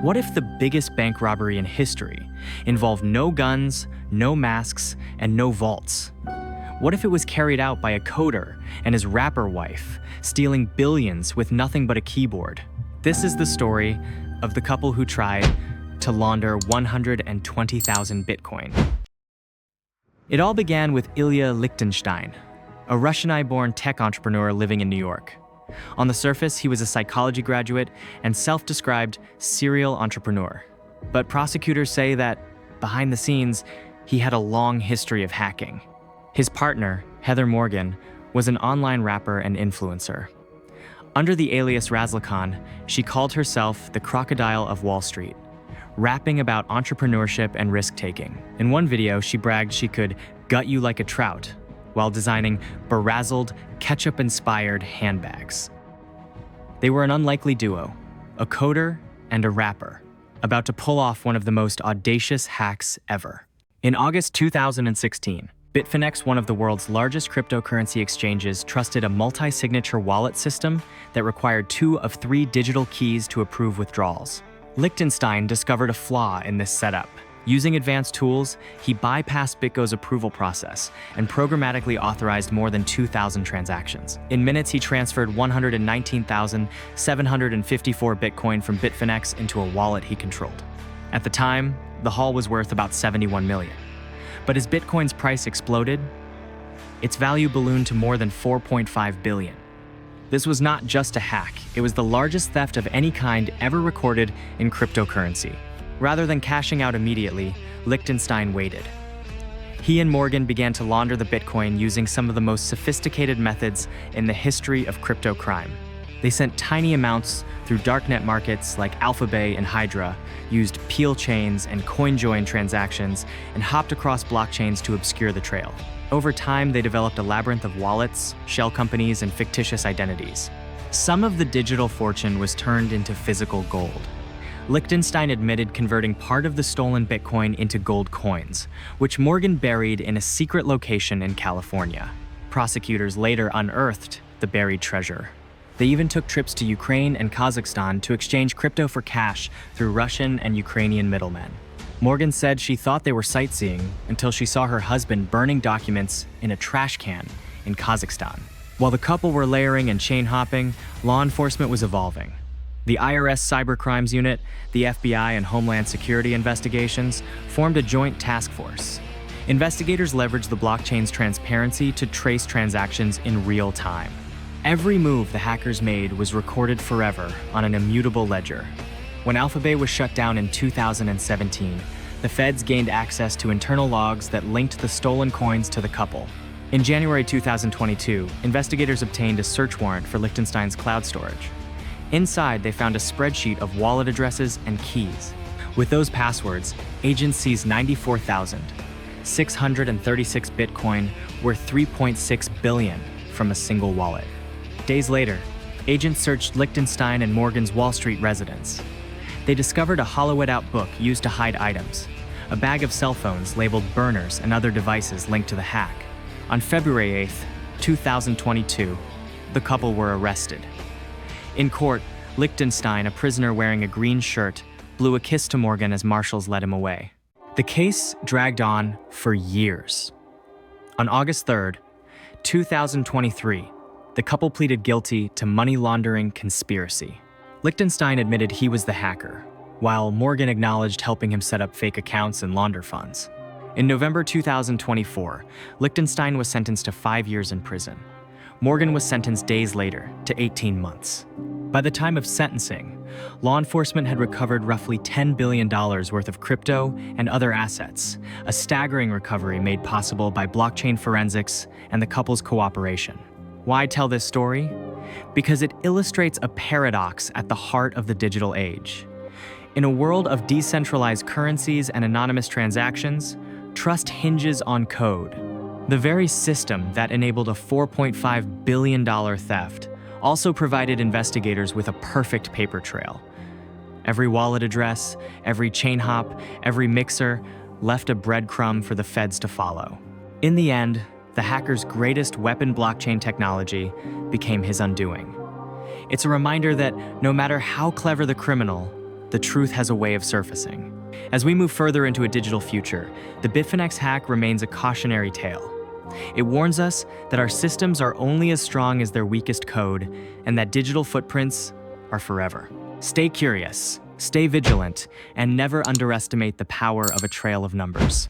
What if the biggest bank robbery in history involved no guns, no masks, and no vaults? What if it was carried out by a coder and his rapper wife, stealing billions with nothing but a keyboard? This is the story of the couple who tried to launder 120,000 Bitcoin. It all began with Ilya Lichtenstein, a Russian-born tech entrepreneur living in New York. On the surface, he was a psychology graduate and self-described serial entrepreneur. But prosecutors say that, behind the scenes, he had a long history of hacking. His partner, Heather Morgan, was an online rapper and influencer. Under the alias Razzlekhan, she called herself the Crocodile of Wall Street, rapping about entrepreneurship and risk-taking. In one video, she bragged she could gut you like a trout while designing berazzled, ketchup-inspired handbags. They were an unlikely duo, a coder and a rapper, about to pull off one of the most audacious hacks ever. In August 2016, Bitfinex, one of the world's largest cryptocurrency exchanges, trusted a multi-signature wallet system that required 2 of 3 digital keys to approve withdrawals. Lichtenstein discovered a flaw in this setup. Using advanced tools, he bypassed BitGo's approval process and programmatically authorized more than 2,000 transactions. In minutes, he transferred 119,754 Bitcoin from Bitfinex into a wallet he controlled. At the time, the haul was worth about 71 million. But as Bitcoin's price exploded, its value ballooned to more than 4.5 billion. This was not just a hack, it was the largest theft of any kind ever recorded in cryptocurrency. Rather than cashing out immediately, Lichtenstein waited. He and Morgan began to launder the Bitcoin using some of the most sophisticated methods in the history of crypto crime. They sent tiny amounts through darknet markets like AlphaBay and Hydra, used peel chains and coin-join transactions, and hopped across blockchains to obscure the trail. Over time, they developed a labyrinth of wallets, shell companies, and fictitious identities. Some of the digital fortune was turned into physical gold. Lichtenstein admitted converting part of the stolen Bitcoin into gold coins, which Morgan buried in a secret location in California. Prosecutors later unearthed the buried treasure. They even took trips to Ukraine and Kazakhstan to exchange crypto for cash through Russian and Ukrainian middlemen. Morgan said she thought they were sightseeing until she saw her husband burning documents in a trash can in Kazakhstan. While the couple were layering and chain hopping, law enforcement was evolving. The IRS Cybercrimes Unit, the FBI, and Homeland Security investigations formed a joint task force. Investigators leveraged the blockchain's transparency to trace transactions in real time. Every move the hackers made was recorded forever on an immutable ledger. When AlphaBay was shut down in 2017, the feds gained access to internal logs that linked the stolen coins to the couple. In January 2022, investigators obtained a search warrant for Lichtenstein's cloud storage. Inside, they found a spreadsheet of wallet addresses and keys. With those passwords, agents seized 94,636 Bitcoin worth 3.6 billion from a single wallet. Days later, agents searched Lichtenstein and Morgan's Wall Street residence. They discovered a hollowed-out book used to hide items, a bag of cell phones labeled burners and other devices linked to the hack. On February 8, 2022, the couple were arrested. In court, Lichtenstein, a prisoner wearing a green shirt, blew a kiss to Morgan as marshals led him away. The case dragged on for years. On August 3, 2023, the couple pleaded guilty to money laundering conspiracy. Lichtenstein admitted he was the hacker, while Morgan acknowledged helping him set up fake accounts and launder funds. In November 2024, Lichtenstein was sentenced to 5 years in prison. Morgan was sentenced days later to 18 months. By the time of sentencing, law enforcement had recovered roughly $10 billion worth of crypto and other assets, a staggering recovery made possible by blockchain forensics and the couple's cooperation. Why tell this story? Because it illustrates a paradox at the heart of the digital age. In a world of decentralized currencies and anonymous transactions, trust hinges on code. The very system that enabled a $4.5 billion theft also provided investigators with a perfect paper trail. Every wallet address, every chain hop, every mixer left a breadcrumb for the feds to follow. In the end, the hacker's greatest weapon, blockchain technology, became his undoing. It's a reminder that no matter how clever the criminal, the truth has a way of surfacing. As we move further into a digital future, the Bitfinex hack remains a cautionary tale. It warns us that our systems are only as strong as their weakest code, and that digital footprints are forever. Stay curious, stay vigilant, and never underestimate the power of a trail of numbers.